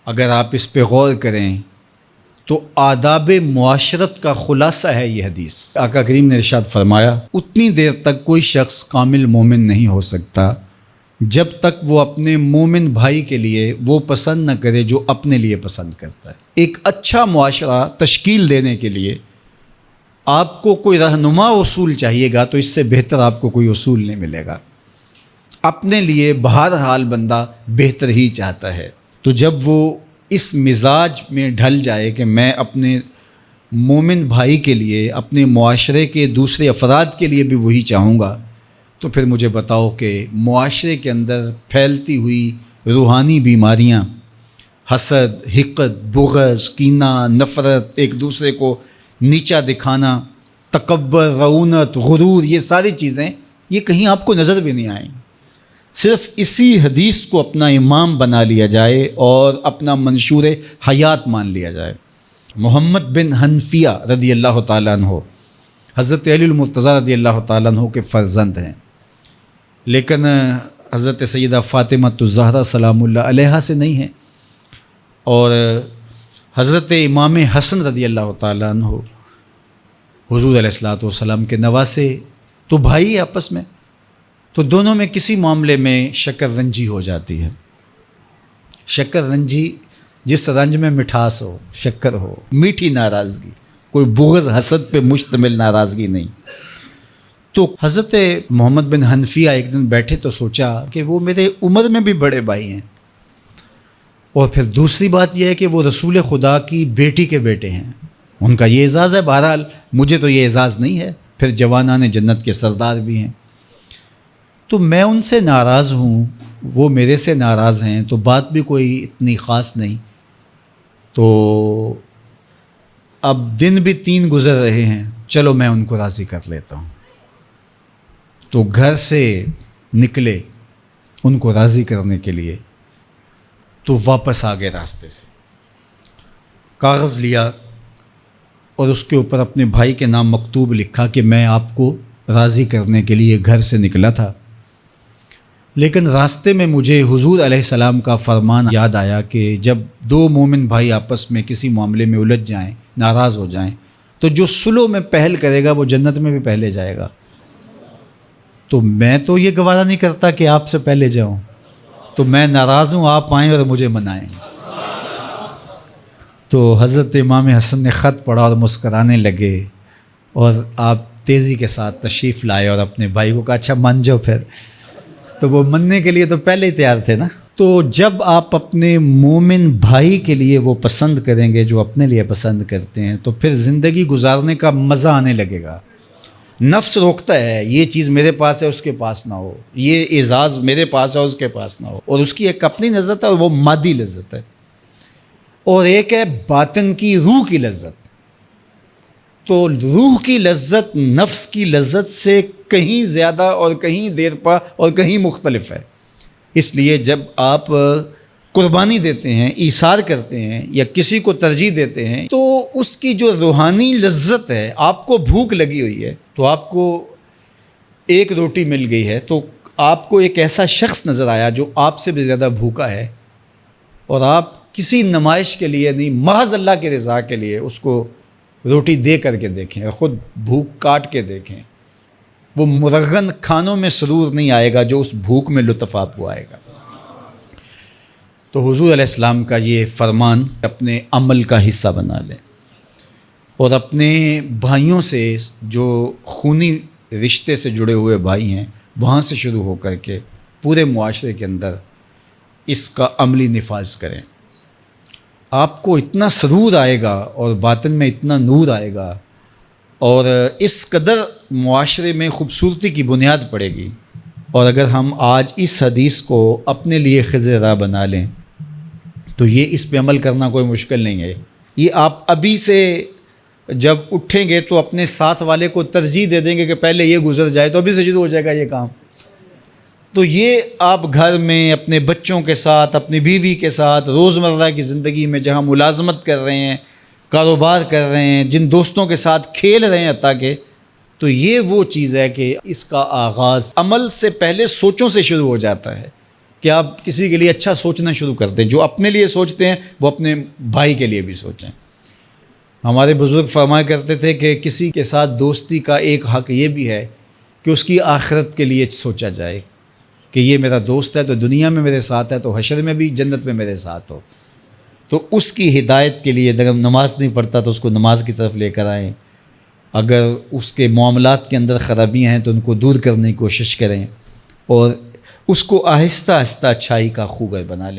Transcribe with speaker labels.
Speaker 1: اگر آپ اس پہ غور کریں تو آداب معاشرت کا خلاصہ ہے یہ حدیث۔ آقا کریم نے ارشاد فرمایا اتنی دیر تک کوئی شخص کامل مومن نہیں ہو سکتا جب تک وہ اپنے مومن بھائی کے لیے وہ پسند نہ کرے جو اپنے لیے پسند کرتا ہے۔ ایک اچھا معاشرہ تشکیل دینے کے لیے آپ کو کوئی رہنما اصول چاہیے گا تو اس سے بہتر آپ کو کوئی اصول نہیں ملے گا۔ اپنے لیے بہرحال بندہ بہتر ہی چاہتا ہے، تو جب وہ اس مزاج میں ڈھل جائے کہ میں اپنے مومن بھائی کے لیے، اپنے معاشرے کے دوسرے افراد کے لیے بھی وہی چاہوں گا، تو پھر مجھے بتاؤ کہ معاشرے کے اندر پھیلتی ہوئی روحانی بیماریاں، حسد، حقد، بغض، کینہ، نفرت، ایک دوسرے کو نیچا دکھانا، تکبر، رعونت، غرور، یہ ساری چیزیں یہ کہیں آپ کو نظر بھی نہیں آئیں۔ صرف اسی حدیث کو اپنا امام بنا لیا جائے اور اپنا منشور حیات مان لیا جائے۔ محمد بن حنفیہ رضی اللہ تعالیٰ عنہ حضرت علی المرتضیٰ رضی اللہ تعالیٰ عنہ کے فرزند ہیں، لیکن حضرت سیدہ فاطمہ الزہرا سلام اللہ علیہا سے نہیں ہیں، اور حضرت امام حسن رضی اللہ تعالیٰ عنہ حضور علیہ الصلوۃ والسلام کے نواسے، تو بھائی آپس میں، تو دونوں میں کسی معاملے میں شکر رنجی ہو جاتی ہے۔ شکر رنجی جس رنج میں مٹھاس ہو، شکر ہو، میٹھی ناراضگی، کوئی بغض حسد پہ مشتمل ناراضگی نہیں۔ تو حضرت محمد بن حنفیہ ایک دن بیٹھے تو سوچا کہ وہ میرے عمر میں بھی بڑے بھائی ہیں، اور پھر دوسری بات یہ ہے کہ وہ رسول خدا کی بیٹی کے بیٹے ہیں، ان کا یہ اعزاز ہے، بہرحال مجھے تو یہ اعزاز نہیں ہے، پھر جوانان جنت کے سردار بھی ہیں، تو میں ان سے ناراض ہوں، وہ میرے سے ناراض ہیں، تو بات بھی کوئی اتنی خاص نہیں۔ تو اب دن بھی 3 گزر رہے ہیں، چلو میں ان کو راضی کر لیتا ہوں۔ تو گھر سے نکلے ان کو راضی کرنے کے لیے، تو واپس آ گئے راستے سے، کاغذ لیا اور اس کے اوپر اپنے بھائی کے نام مکتوب لکھا کہ میں آپ کو راضی کرنے کے لیے گھر سے نکلا تھا، لیکن راستے میں مجھے حضور علیہ السلام کا فرمان یاد آیا کہ جب 2 مومن بھائی آپس میں کسی معاملے میں الجھ جائیں، ناراض ہو جائیں، تو جو صلح میں پہل کرے گا وہ جنت میں بھی پہلے جائے گا۔ تو میں تو یہ گوارا نہیں کرتا کہ آپ سے پہلے جاؤں، تو میں ناراض ہوں، آپ آئیں اور مجھے منائیں۔ تو حضرت امام حسن نے خط پڑھا اور مسکرانے لگے، اور آپ تیزی کے ساتھ تشریف لائے اور اپنے بھائی کو کہا اچھا مان جاؤ پھر، تو وہ مننے کے لیے تو پہلے ہی تیار تھے نا۔ تو جب آپ اپنے مومن بھائی کے لیے وہ پسند کریں گے جو اپنے لیے پسند کرتے ہیں، تو پھر زندگی گزارنے کا مزہ آنے لگے گا۔ نفس روکتا ہے یہ چیز میرے پاس ہے اس کے پاس نہ ہو، یہ اعزاز میرے پاس ہے اس کے پاس نہ ہو، اور اس کی ایک اپنی لذت ہے اور وہ مادی لذت ہے، اور ایک ہے باطن کی، روح کی لذت۔ تو روح کی لذت نفس کی لذت سے کہیں زیادہ اور کہیں دیر پا اور کہیں مختلف ہے۔ اس لیے جب آپ قربانی دیتے ہیں، ایثار کرتے ہیں، یا کسی کو ترجیح دیتے ہیں، تو اس کی جو روحانی لذت ہے، آپ کو بھوک لگی ہوئی ہے، تو آپ کو ایک روٹی مل گئی ہے، تو آپ کو ایک ایسا شخص نظر آیا جو آپ سے بھی زیادہ بھوکا ہے، اور آپ کسی نمائش کے لیے نہیں، محض اللہ کے رضا کے لیے اس کو روٹی دے کر کے دیکھیں، خود بھوک کاٹ کے دیکھیں، وہ مرغن کھانوں میں سرور نہیں آئے گا جو اس بھوک میں لطف آپ کو آئے گا۔ تو حضور علیہ السلام کا یہ فرمان اپنے عمل کا حصہ بنا لیں، اور اپنے بھائیوں سے، جو خونی رشتے سے جڑے ہوئے بھائی ہیں، وہاں سے شروع ہو کر کے پورے معاشرے کے اندر اس کا عملی نفاذ کریں۔ آپ کو اتنا سرور آئے گا اور باطن میں اتنا نور آئے گا، اور اس قدر معاشرے میں خوبصورتی کی بنیاد پڑے گی۔ اور اگر ہم آج اس حدیث کو اپنے لیے خضر راہ بنا لیں تو یہ اس پہ عمل کرنا کوئی مشکل نہیں ہے۔ یہ آپ ابھی سے جب اٹھیں گے تو اپنے ساتھ والے کو ترجیح دے دیں گے کہ پہلے یہ گزر جائے، تو ابھی سے شروع ہو جائے گا یہ کام۔ تو یہ آپ گھر میں اپنے بچوں کے ساتھ، اپنی بیوی کے ساتھ، روزمرہ کی زندگی میں جہاں ملازمت کر رہے ہیں، کاروبار کر رہے ہیں، جن دوستوں کے ساتھ کھیل رہے ہیں حتیٰ کہ، تو یہ وہ چیز ہے کہ اس کا آغاز عمل سے پہلے سوچوں سے شروع ہو جاتا ہے کہ آپ کسی کے لیے اچھا سوچنا شروع کر دیں. جو اپنے لیے سوچتے ہیں وہ اپنے بھائی کے لیے بھی سوچیں. ہمارے بزرگ فرمایا کرتے تھے کہ کسی کے ساتھ دوستی کا ایک حق یہ بھی ہے کہ اس کی آخرت کے لیے سوچا جائے کہ یہ میرا دوست ہے تو دنیا میں میرے ساتھ ہے تو حشر میں بھی جنت میں میرے ساتھ ہو. تو اس کی ہدایت کے لیے اگر نماز نہیں پڑھتا تو اس کو نماز کی طرف لے کر آئیں. اگر اس کے معاملات کے اندر خرابیاں ہیں تو ان کو دور کرنے کی کوشش کریں اور اس کو آہستہ آہستہ اچھائی کا خوگر بنا لیں.